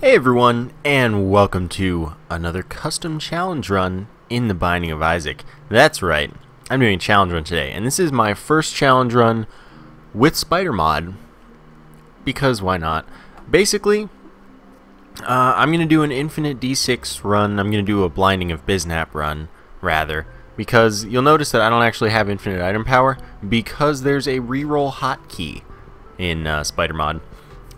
Hey everyone, and welcome to another custom challenge run in the Binding of Isaac. That's right, I'm doing a challenge run today, and this is my first challenge run with SpiderMod, because why not? Basically, I'm going to do an infinite D6 run. I'm going to do a Blinding of Bisnap run, rather, because you'll notice that I don't actually have infinite item power, because there's a reroll hotkey in SpiderMod.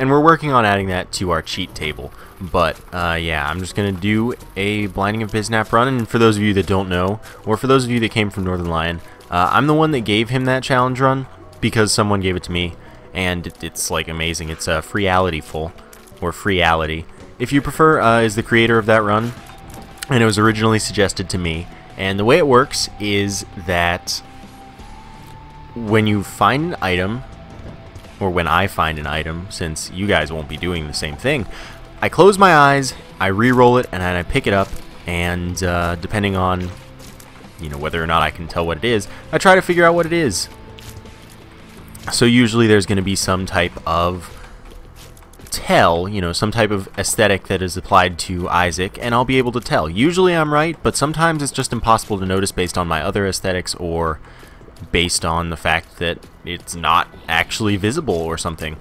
And we're working on adding that to our cheat table. But, yeah, I'm just going to do a Blinding of Bisnap run. And for those of you that don't know, or for those of you that came from Northern Lion, I'm the one that gave him that challenge run because someone gave it to me. And it's, like, amazing. It's Freealityful, or Freeality. If you prefer, is the creator of that run. And it was originally suggested to me. And the way it works is that when you find an item, or when I find an item, since you guys won't be doing the same thing, I close my eyes, I re-roll it, and then I pick it up, and depending on, you know, whether or not I can tell what it is, I try to figure out what it is. So usually there's going to be some type of tell, you know, some type of aesthetic that is applied to Isaac, and I'll be able to tell. Usually I'm right, but sometimes it's just impossible to notice based on my other aesthetics, or based on the fact that it's not actually visible or something.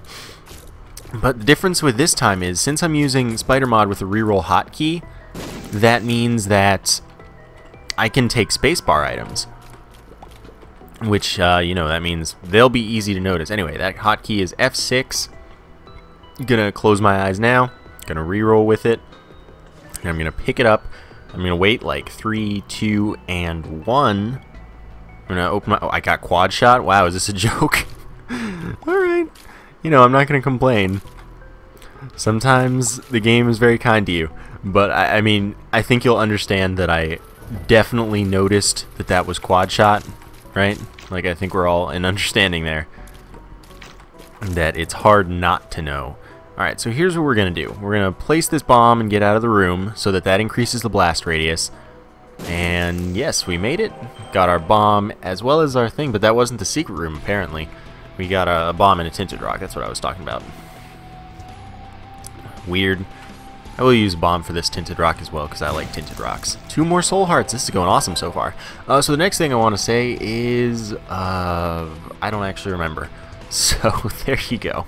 But the difference with this time is, since I'm using SpiderMod with a reroll hotkey, that means that I can take spacebar items, which, you know, that means they'll be easy to notice. Anyway, that hotkey is F6. Gonna close my eyes now, gonna reroll with it, and I'm gonna pick it up. I'm gonna wait like 3, 2, and 1. I'm gonna open my... Oh, I got quad shot? Wow, is this a joke? Alright. You know, I'm not gonna complain. Sometimes the game is very kind to you. But, I mean, I think you'll understand that I definitely noticed that that was quad shot, right? Like, I think we're all in understanding there. That it's hard not to know. Alright, so here's what we're gonna do. We're gonna place this bomb and get out of the room so that that increases the blast radius. And yes, we made it. Got our bomb as well as our thing, but that wasn't the secret room, apparently. We got a bomb and a tinted rock. That's what I was talking about. Weird. I will use a bomb for this tinted rock as well, because I like tinted rocks. 2 more soul hearts. This is going awesome so far. So the next thing I want to say is... I don't actually remember. So, there you go.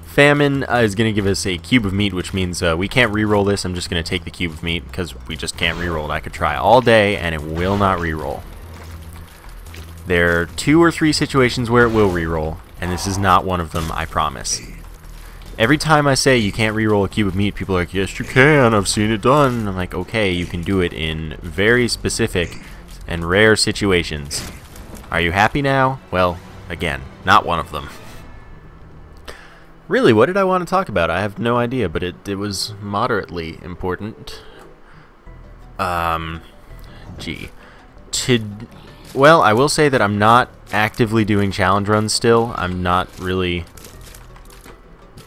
Famine is going to give us a cube of meat, which means we can't re-roll this. I'm just going to take the cube of meat because we just can't re-roll it. I could try all day and it will not re-roll. There are 2 or 3 situations where it will re-roll, and this is not one of them, I promise. Every time I say you can't re-roll a cube of meat, people are like, yes you can, I've seen it done. I'm like, okay, you can do it in very specific and rare situations. Are you happy now? Well, again, not one of them. Really, what did I want to talk about? I have no idea, but it was moderately important. Gee. Well, I will say that I'm not actively doing challenge runs still. I'm not really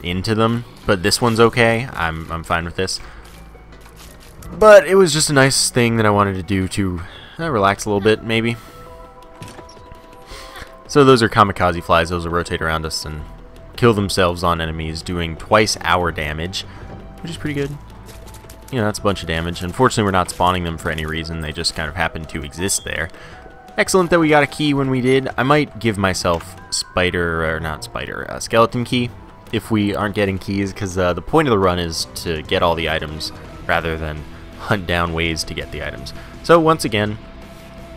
into them, but this one's okay. I'm fine with this. But it was just a nice thing that I wanted to do to relax a little bit, maybe. So those are kamikaze flies. Those will rotate around us and kill themselves on enemies, doing twice our damage, which is pretty good. You know, that's a bunch of damage. Unfortunately, we're not spawning them for any reason. They just kind of happen to exist there. Excellent that we got a key when we did. I might give myself skeleton key if we aren't getting keys, because the point of the run is to get all the items rather than hunt down ways to get the items. So once again,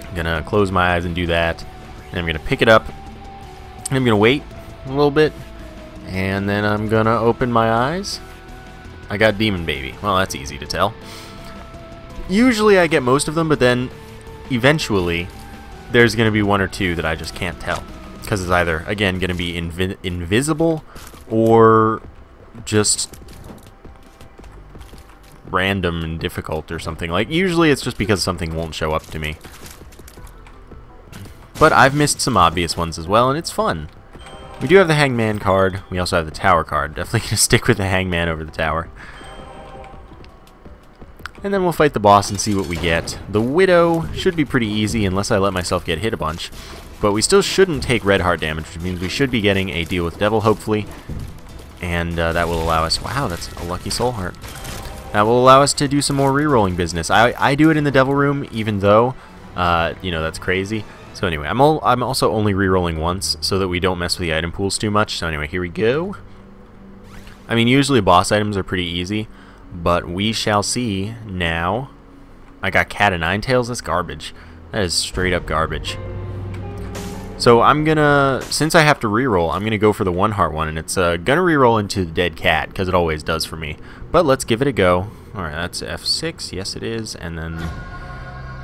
I'm gonna close my eyes and do that, and I'm gonna pick it up, and I'm gonna wait a little bit. And then I'm gonna open my eyes. I got Demon Baby. Well, that's easy to tell. Usually I get most of them, but then eventually there's gonna be 1 or 2 that I just can't tell. Because it's either, again, gonna be invisible or just random and difficult or something. Like, usually it's just because something won't show up to me. But I've missed some obvious ones as well, and it's fun. We do have the Hangman card. We also have the Tower card. Definitely going to stick with the Hangman over the Tower. And then we'll fight the boss and see what we get. The Widow should be pretty easy unless I let myself get hit a bunch. But we still shouldn't take red heart damage, which means we should be getting a deal with Devil, hopefully. and that will allow us... Wow, that's a lucky soul heart. That will allow us to do some more re-rolling business. I do it in the Devil Room, even though, you know, that's crazy. So anyway, I'm also only re-rolling once, so that we don't mess with the item pools too much. So anyway, here we go. I mean, usually boss items are pretty easy, but we shall see now. I got Cat of Nine Tails. That's garbage. That is straight up garbage. So I'm gonna, since I have to reroll, I'm gonna go for the one heart one, and it's gonna reroll into the dead cat because it always does for me. But let's give it a go. All right, that's F6. Yes, it is. And then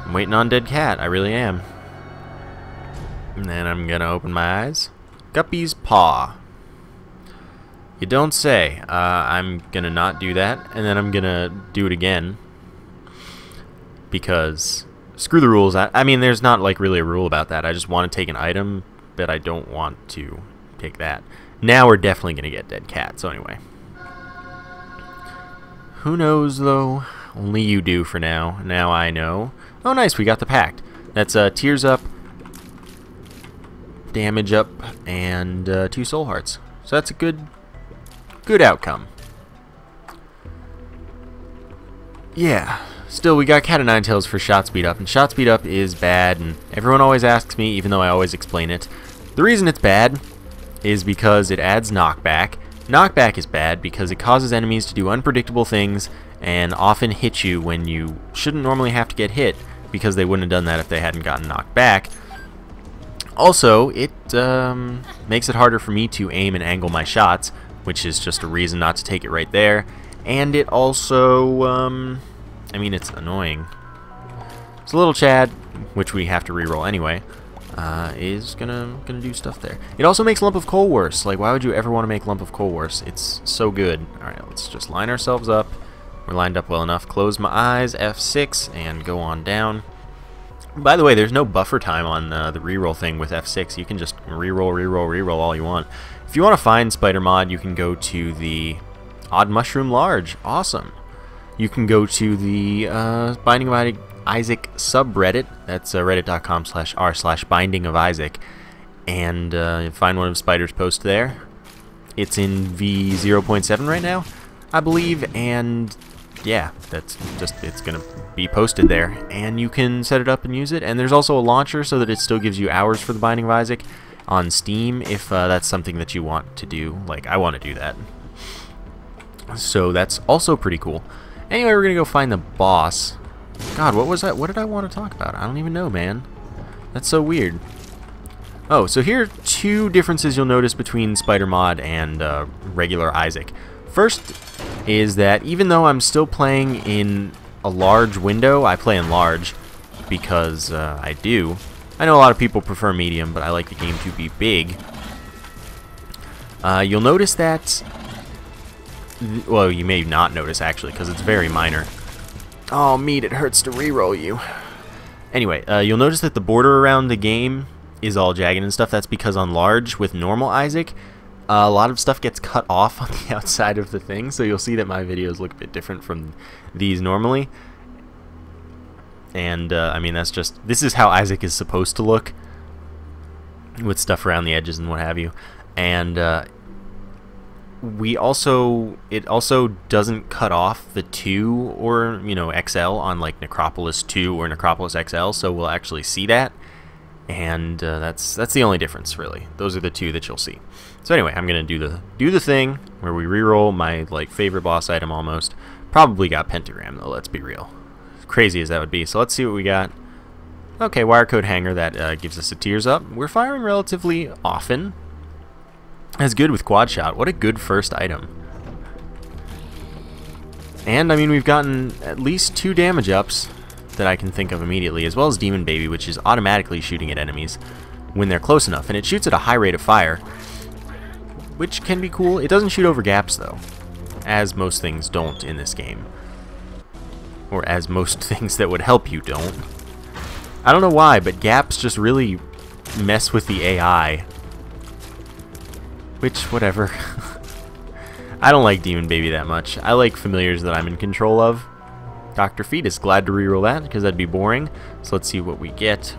I'm waiting on dead cat. I really am. And then I'm gonna open my eyes. Guppy's paw. You don't say. I'm gonna not do that, and then I'm gonna do it again because. Screw the rules. I mean, there's not like really a rule about that. I just want to take an item, but I don't want to take that. Now we're definitely going to get dead cat. So anyway. Who knows, though? Only you do for now. Now I know. Oh, nice. We got the pact. That's tears up, damage up, and 2 soul hearts. So that's a good outcome. Yeah. Still, we got Cat of Nine Tails for shot speed up, and shot speed up is bad, and everyone always asks me, even though I always explain it. The reason it's bad is because it adds knockback. Knockback is bad because it causes enemies to do unpredictable things and often hit you when you shouldn't normally have to get hit because they wouldn't have done that if they hadn't gotten knocked back. Also, it makes it harder for me to aim and angle my shots, which is just a reason not to take it right there. And it also... I mean, it's annoying. So little Chad, which we have to reroll anyway, is gonna do stuff there. It also makes Lump of Coal worse. Like, why would you ever want to make Lump of Coal worse? It's so good. All right, let's just line ourselves up. We're lined up well enough. Close my eyes, F6, and go on down. By the way, there's no buffer time on the reroll thing with F6. You can just reroll all you want. If you want to find SpiderMod, you can go to the Odd Mushroom Large. Awesome. You can go to the Binding of Isaac subreddit. That's reddit.com/r/Binding of Isaac, and find one of Spider's posts there. It's in V0.7 right now, I believe, and yeah, that's just, it's gonna be posted there, and you can set it up and use it. And there's also a launcher so that it still gives you hours for the Binding of Isaac on Steam if that's something that you want to do. Like, I want to do that, so that's also pretty cool. Anyway, we're gonna go find the boss. God, what was that? What did I want to talk about? I don't even know, man. That's so weird. Oh, so here are 2 differences you'll notice between SpiderMod and regular Isaac. First is that even though I'm still playing in a large window, I play in large because I do. I know a lot of people prefer medium, but I like the game to be big. You'll notice that... Well, you may not notice, actually, because it's very minor. Oh, meat, it hurts to reroll you. Anyway, you'll notice that the border around the game is all jagged and stuff. That's because on large, with normal Isaac, a lot of stuff gets cut off on the outside of the thing, so you'll see that my videos look a bit different from these normally. And, I mean, that's just... This is how Isaac is supposed to look, with stuff around the edges and what have you. And, it also doesn't cut off the 2 or, you know, XL on like Necropolis 2 or Necropolis XL, so we'll actually see that, and that's the only difference, really. Those are the 2 that you'll see. So anyway, I'm gonna do the thing where we reroll my like favorite boss item almost. Probably got Pentagram though. Let's be real, crazy as that would be. So let's see what we got. Okay, wire code hanger, that gives us a tears up. We're firing relatively often. That's good with quad shot. What a good first item. And I mean, we've gotten at least 2 damage ups that I can think of immediately, as well as Demon Baby, which is automatically shooting at enemies when they're close enough, and it shoots at a high rate of fire, which can be cool. It doesn't shoot over gaps though, as most things don't in this game, or as most things that would help you don't. I don't know why, but gaps just really mess with the AI. Which, whatever. I don't like Demon Baby that much. I like familiars that I'm in control of. Dr. Fetus, glad to reroll that, because that'd be boring. So let's see what we get.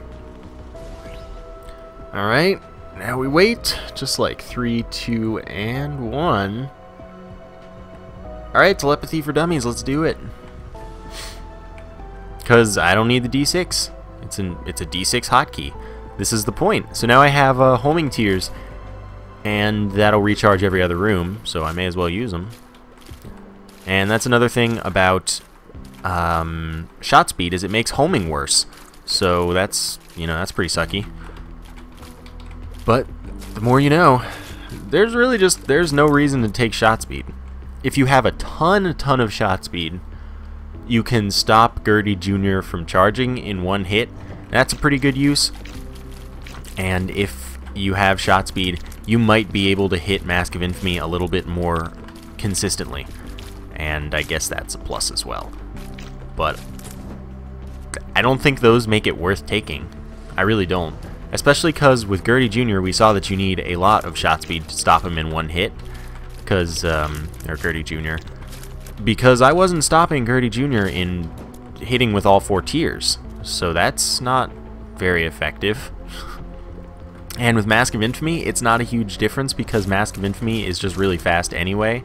Alright, now we wait. Just like 3, 2, and 1. Alright, telepathy for dummies, let's do it. Because I don't need the D6. It's a D6 hotkey. This is the point. So now I have homing tiers, and that'll recharge every other room, so I may as well use them. And that's another thing about shot speed, is it makes homing worse. So that's, you know, that's pretty sucky. But the more you know, there's no reason to take shot speed. If you have a ton of shot speed, you can stop Gertie Jr. from charging in one hit. That's a pretty good use. And if you have shot speed, you might be able to hit Mask of Infamy a little bit more consistently. And I guess that's a plus as well. But I don't think those make it worth taking. I really don't. Especially because with Gertie Jr. we saw that you need a lot of shot speed to stop him in one hit. Because, or Gertie Jr. Because I wasn't stopping Gertie Jr. in hitting with all 4 tiers. So that's not very effective. And with Mask of Infamy, it's not a huge difference because Mask of Infamy is just really fast anyway.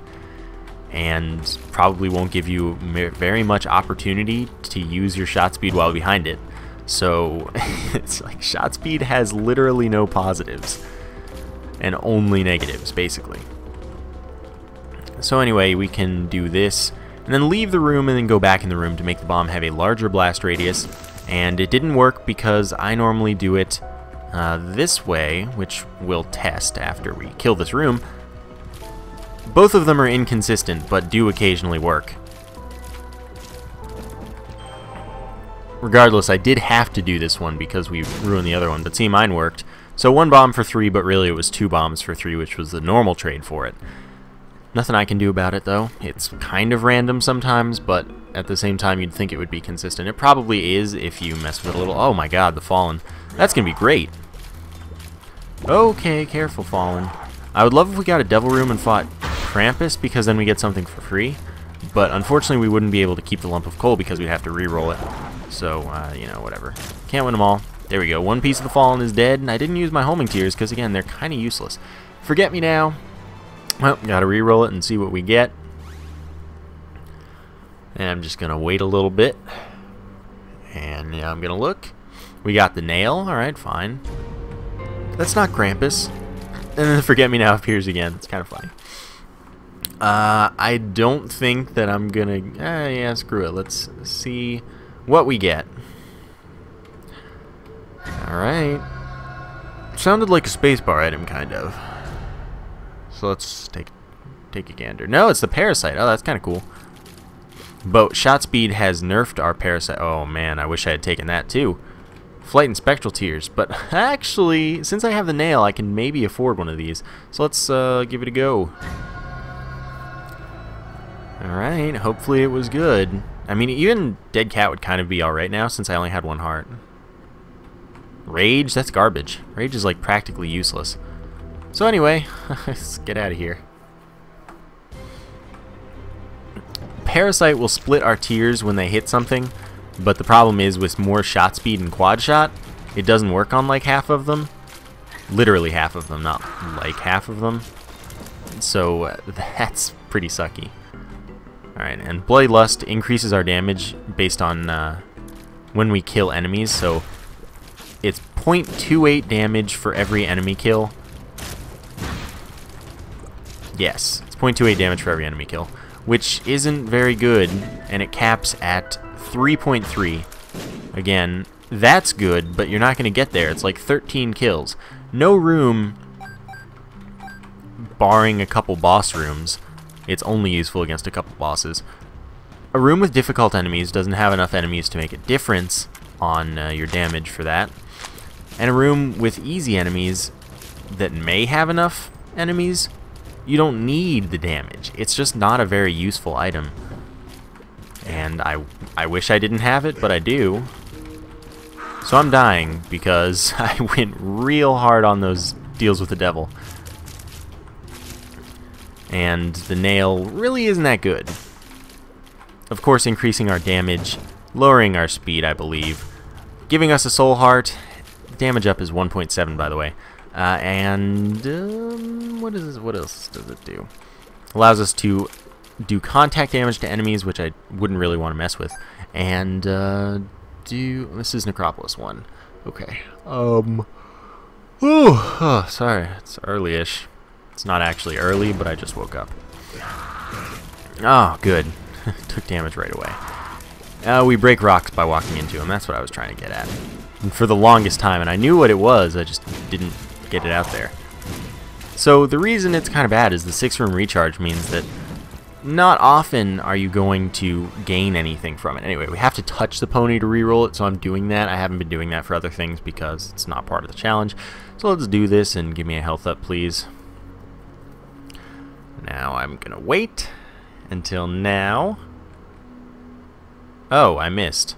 And probably won't give you very much opportunity to use your shot speed while behind it. So it's like shot speed has literally no positives and only negatives, basically. So anyway, we can do this and then leave the room and then go back in the room to make the bomb have a larger blast radius. And it didn't work because I normally do it this way, which we'll test after we kill this room. Both of them are inconsistent, but do occasionally work. Regardless, I did have to do this one because we ruined the other one, but see, mine worked. So 1 bomb for 3, but really it was 2 bombs for 3, which was the normal trade for it. Nothing I can do about it, though. It's kind of random sometimes, but at the same time, you'd think it would be consistent. It probably is if you mess with it a little. Oh my god, the Fallen. That's going to be great. Okay, careful, Fallen. I would love if we got a Devil Room and fought Krampus, because then we get something for free. But unfortunately, we wouldn't be able to keep the lump of coal because we'd have to re-roll it. So, you know, whatever. Can't win them all. There we go. 1 piece of the Fallen is dead, and I didn't use my homing tiers because, again, they're kind of useless. Forget me now. Well, gotta re-roll it and see what we get. And I'm just gonna wait a little bit. And yeah, I'm gonna look. We got the nail. Alright, fine. That's not Krampus. And then the Forget Me Now appears again. It's kind of funny. I don't think that I'm gonna... yeah, screw it. Let's see what we get. Alright. Sounded like a spacebar item, kind of. So let's take a gander. No, it's the Parasite. Oh, that's kind of cool. But shot speed has nerfed our Parasite. Oh man, I wish I had taken that too. Flight and Spectral Tears. But actually, since I have the nail, I can maybe afford one of these. So let's give it a go. Alright, hopefully it was good. I mean, even Dead Cat would kind of be alright now since I only had 1 heart. Rage? That's garbage. Rage is like practically useless. So anyway, let's get out of here. Parasite will split our tiers when they hit something, but the problem is with more shot speed and quad shot, it doesn't work on like half of them. Literally half of them, not like half of them. So that's pretty sucky. Alright, and Bloody Lust increases our damage based on when we kill enemies, so it's 0.28 damage for every enemy kill. Yes, it's 0.28 damage for every enemy kill, which isn't very good, and it caps at 3.3. Again, that's good, but you're not going to get there. It's like 13 kills. No room, barring a couple boss rooms. It's only useful against a couple bosses. A room with difficult enemies doesn't have enough enemies to make a difference on your damage for that. And a room with easy enemies that may have enough enemies, you don't need the damage. It's just not a very useful item. And I wish I didn't have it, but I do. So I'm dying because I went real hard on those deals with the devil. And the nail really isn't that good. Of course, increasing our damage, lowering our speed, I believe. Giving us a soul heart. Damage up is 1.7, by the way. And what else does it do? Allows us to do contact damage to enemies, which I wouldn't really want to mess with, and this is Necropolis 1. Okay. Sorry, it's early-ish. It's not actually early, but I just woke up. Oh, good. Took damage right away. We break rocks by walking into them. That's what I was trying to get at. And for the longest time, and I knew what it was, I just didn't get it out there. So the reason it's kind of bad is the 6-room recharge means that not often are you going to gain anything from it. Anyway, we have to touch the pony to reroll it, so I'm doing that. I haven't been doing that for other things because it's not part of the challenge. So let's do this and give me a health up, please. Now I'm gonna wait until now. Oh, I missed.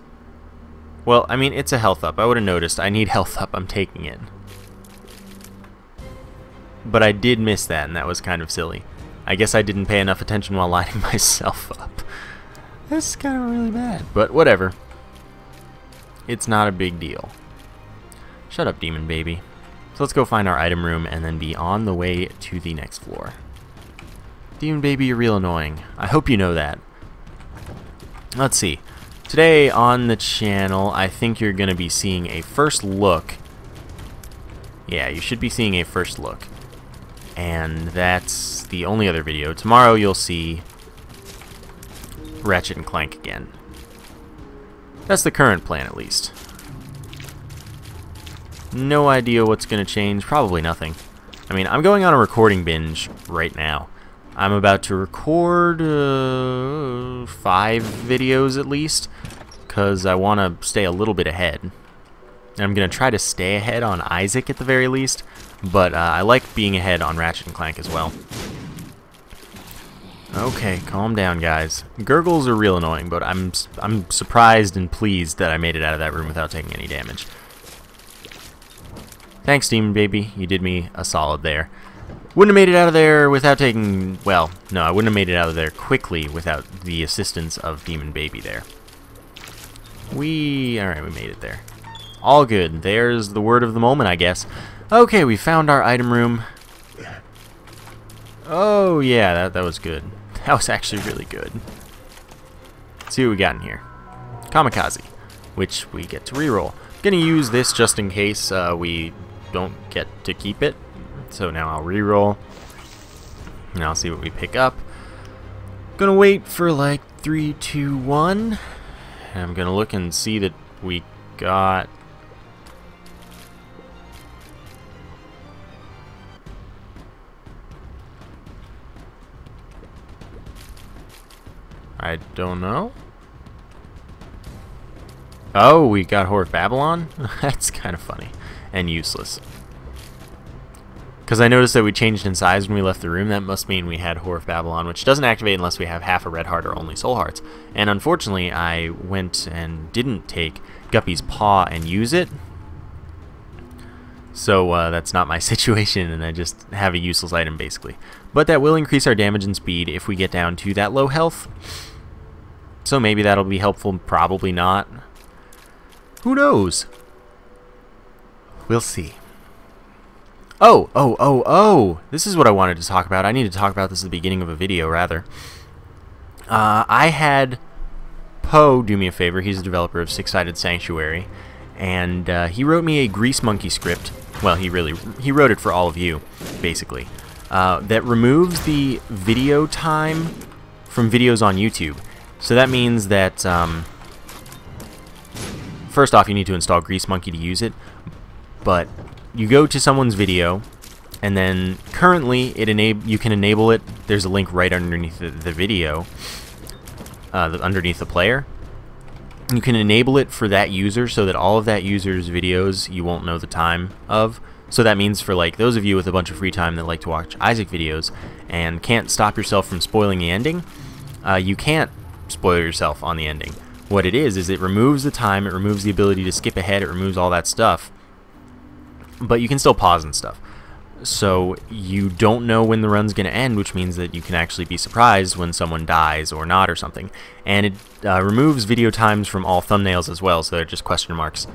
Well, I mean, it's a health up. I would have noticed. I need health up. I'm taking it. But I did miss that, and that was kind of silly. I guess I didn't pay enough attention while lining myself up. This is kind of really bad, but whatever. It's not a big deal. Shut up, demon baby. So let's go find our item room and then be on the way to the next floor. Demon baby, you're real annoying. I hope you know that. Let's see. Today on the channel, I think you're going to be seeing a first look. Yeah, you should be seeing a first look. And that's the only other video. Tomorrow you'll see Ratchet and Clank again. That's the current plan, at least. No idea what's going to change. Probably nothing. I mean, I'm going on a recording binge right now. I'm about to record 5 videos at least, because I want to stay a little bit ahead. And I'm going to try to stay ahead on Isaac at the very least, but I like being ahead on Ratchet and Clank as well. Okay, calm down, guys. Gurgles are real annoying, but I'm surprised and pleased that I made it out of that room without taking any damage. Thanks, Demon Baby. You did me a solid there. Wouldn't have made it out of there without taking... Well, no, I wouldn't have made it out of there quickly without the assistance of Demon Baby there. Alright, we made it there. All good. There's the word of the moment, I guess. Okay, we found our item room. Oh, yeah, that was good. That was actually really good. Let's see what we got in here. Kamikaze, which we get to reroll. Gonna use this just in case we don't get to keep it. So now I'll reroll. And I'll see what we pick up. Gonna wait for like 3, 2, 1. And I'm gonna look and see that we got... I don't know. Oh, we got Whore of Babylon? That's kind of funny. And useless. Because I noticed that we changed in size when we left the room. That must mean we had Whore of Babylon, which doesn't activate unless we have half a red heart or only soul hearts. And unfortunately, I went and didn't take Guppy's Paw and use it. So that's not my situation, and I just have a useless item, basically. But that will increase our damage and speed if we get down to that low health. So maybe that'll be helpful, probably not. Who knows? We'll see. Oh! This is what I wanted to talk about. I need to talk about this at the beginning of a video, rather. I had Poe do me a favor. He's a developer of Six-Sided Sanctuary. And he wrote me a Grease Monkey script. Well, he wrote it for all of you, basically. That removes the video time from videos on YouTube. So that means that, first off, you need to install Grease Monkey to use it. But you go to someone's video, and then currently you can enable it. There's a link right underneath the video, underneath the player. You can enable it for that user so that all of that user's videos you won't know the time of. So that means for like those of you with a bunch of free time that like to watch Isaac videos and can't stop yourself from spoiling the ending, you can't spoil yourself on the ending. What it is it removes the time, it removes the ability to skip ahead, it removes all that stuff. But you can still pause and stuff. So you don't know when the run's going to end, which means that you can actually be surprised when someone dies or not or something. And it removes video times from all thumbnails as well, so they're just question marks.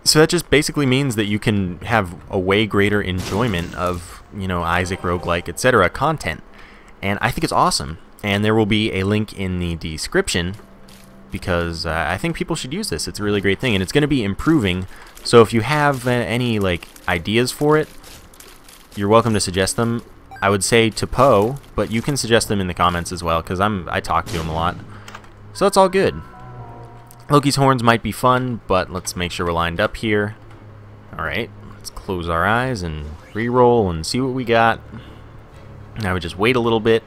So that just basically means that you can have a way greater enjoyment of, you know, Isaac, roguelike, etc. content. and I think it's awesome. And there will be a link in the description because I think people should use this. It's a really great thing, and it's going to be improving. So if you have any like ideas for it, you're welcome to suggest them. I would say to Poe, but you can suggest them in the comments as well because I talk to him a lot. So it's all good. Loki's horns might be fun, but let's make sure we're lined up here. Alright, let's close our eyes and re-roll and see what we got. Now we just wait a little bit,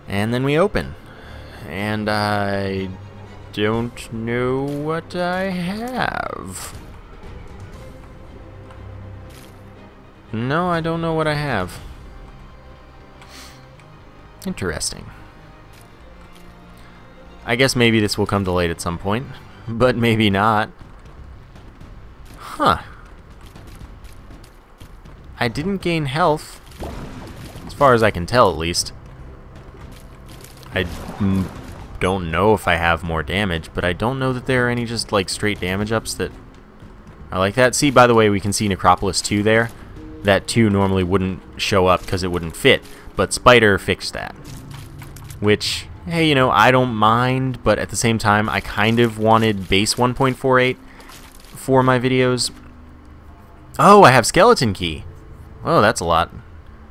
and then we open. And I don't know what I have. No, I don't know what I have. Interesting. I guess maybe this will come to light at some point, but maybe not. Huh. I didn't gain health, as far as I can tell at least. I don't know if I have more damage, but I don't know that there are any just like straight damage ups that are like that. See, by the way, we can see Necropolis 2 there. That 2 normally wouldn't show up because it wouldn't fit, but Spider fixed that. Which, hey, you know, I don't mind, but at the same time, I kind of wanted base 1.48 for my videos. Oh, I have skeleton key. Oh, that's a lot.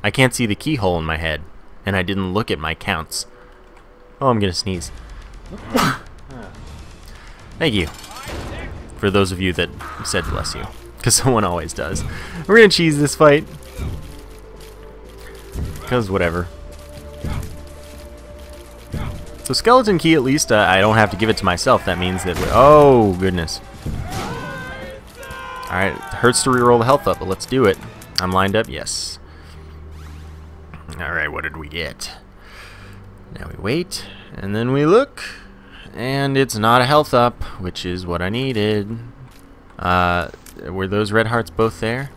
I can't see the keyhole in my head, and I didn't look at my counts. Oh, I'm gonna sneeze. Thank you. For those of you that said bless you, because someone always does. We're gonna cheese this fight. Because whatever. So skeleton key, at least I don't have to give it to myself. That means that oh goodness. Alright, it hurts to reroll the health up, but let's do it. I'm lined up, yes. Alright, what did we get? Now we wait, and then we look, and it's not a health up, which is what I needed. Were those red hearts both there?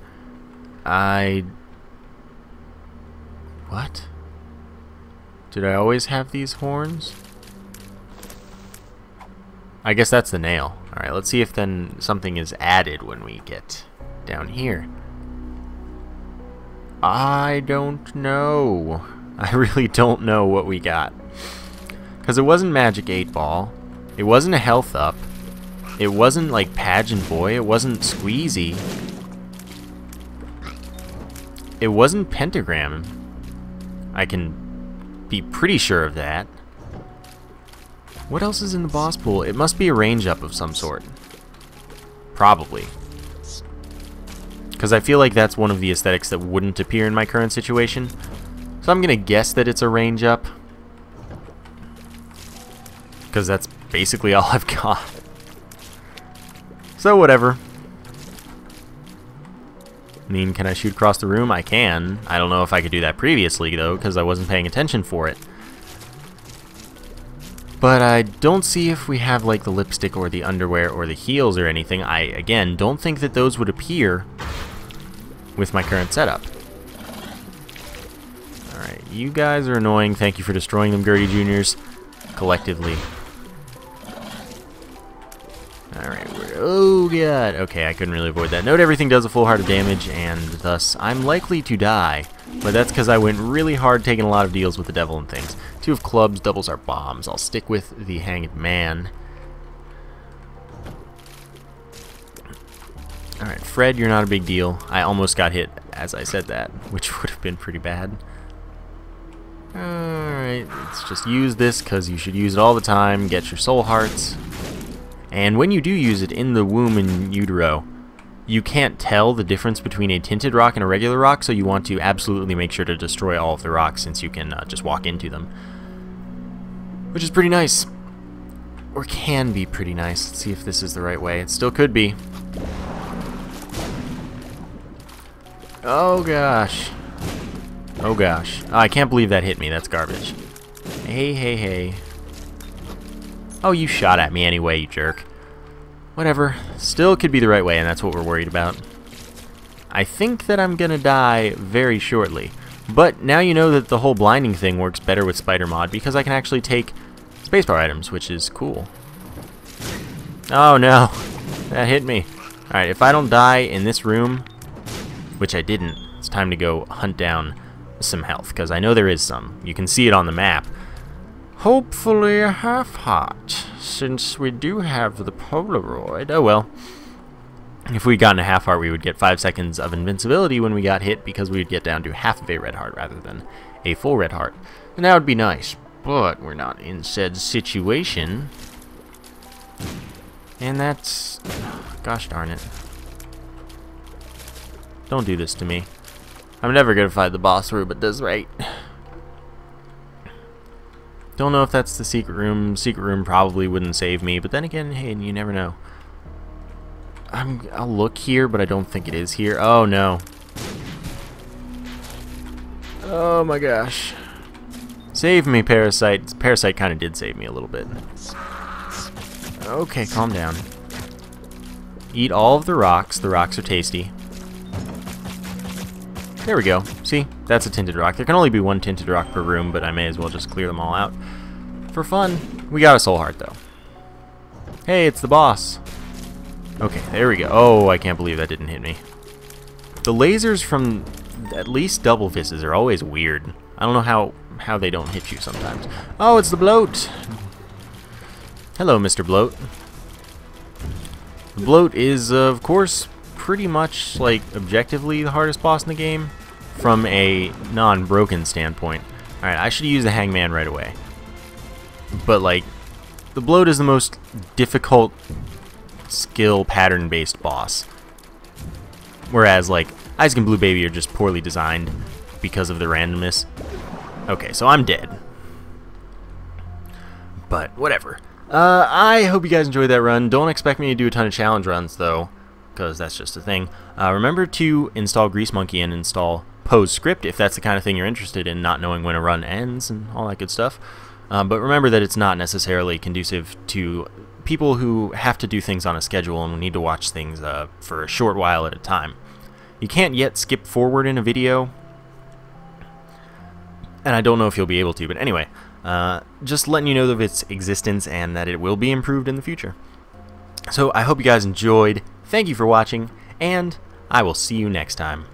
What? Did I always have these horns? I guess that's the nail. Alright, let's see if then something is added when we get down here. I don't know. I really don't know what we got. Because it wasn't Magic 8 Ball. It wasn't a health up. It wasn't like Pageant Boy. It wasn't Squeezy. It wasn't Pentagram. I can be pretty sure of that. What else is in the boss pool? It must be a range up of some sort. Probably. Because I feel like that's one of the aesthetics that wouldn't appear in my current situation. So I'm going to guess that it's a range up. Because that's basically all I've got. So whatever. I mean, can I shoot across the room? I can. I don't know if I could do that previously, though, because I wasn't paying attention for it. But I don't see if we have, like, the lipstick or the underwear or the heels or anything. I, again, don't think that those would appear with my current setup. Alright, you guys are annoying. Thank you for destroying them, Gertie Juniors, collectively. Alright, oh god. Okay, I couldn't really avoid that. Note everything does a full heart of damage, and thus I'm likely to die. But that's because I went really hard taking a lot of deals with the devil and things. 2 of clubs doubles our bombs. I'll stick with the Hanged Man. Alright, Fred, you're not a big deal. I almost got hit as I said that, which would have been pretty bad. Alright, let's just use this because you should use it all the time. Get your soul hearts. And when you do use it in the womb and utero, you can't tell the difference between a tinted rock and a regular rock, so you want to absolutely make sure to destroy all of the rocks since you can just walk into them. Which is pretty nice. Or can be pretty nice. Let's see if this is the right way. It still could be. Oh gosh. Oh gosh. Oh, I can't believe that hit me. That's garbage. Hey, hey, hey. Oh, you shot at me anyway, you jerk. Whatever. Still could be the right way, and that's what we're worried about. I think that I'm gonna die very shortly. But now you know that the whole blinding thing works better with SpiderMod because I can actually take spacebar items, which is cool. Oh no. That hit me. Alright, if I don't die in this room, which I didn't, it's time to go hunt down some health, because I know there is some. You can see it on the map. Hopefully a half heart, since we do have the Polaroid. Oh well. If we'd gotten a half heart, we would get 5 seconds of invincibility when we got hit, because we would get down to half of a red heart rather than a full red heart. And that would be nice, but we're not in said situation. And that's... gosh darn it. Don't do this to me. I'm never gonna fight the boss through, but does right. Don't know if that's the secret room. Secret room probably wouldn't save me, but then again, hey, you never know. I'll look here, but I don't think it is here. Oh no. Oh my gosh. Save me, Parasite. Parasite kind of did save me a little bit. Okay, calm down. Eat all of the rocks. The rocks are tasty. There we go. See? That's a tinted rock. There can only be one tinted rock per room, but I may as well just clear them all out. For fun. We got a soul heart, though. Hey, it's the boss. Okay, there we go. Oh, I can't believe that didn't hit me. The lasers from at least double fists are always weird. I don't know how they don't hit you sometimes. Oh, it's the bloat. Hello, Mr. Bloat. The bloat is, of course, pretty much, like, objectively the hardest boss in the game from a non-broken standpoint. Alright, I should use the hangman right away. But, like, the bloat is the most difficult skill pattern-based boss. Whereas, like, Isaac and Blue Baby are just poorly designed because of the randomness. Okay, so I'm dead. But, whatever. I hope you guys enjoyed that run. Don't expect me to do a ton of challenge runs, though, because that's just a thing. Remember to install Grease Monkey and install PoseScript if that's the kind of thing you're interested in, not knowing when a run ends and all that good stuff. But remember that it's not necessarily conducive to people who have to do things on a schedule and need to watch things for a short while at a time. You can't yet skip forward in a video, and I don't know if you'll be able to, but anyway, just letting you know of its existence and that it will be improved in the future. So I hope you guys enjoyed. Thank you for watching, and I will see you next time.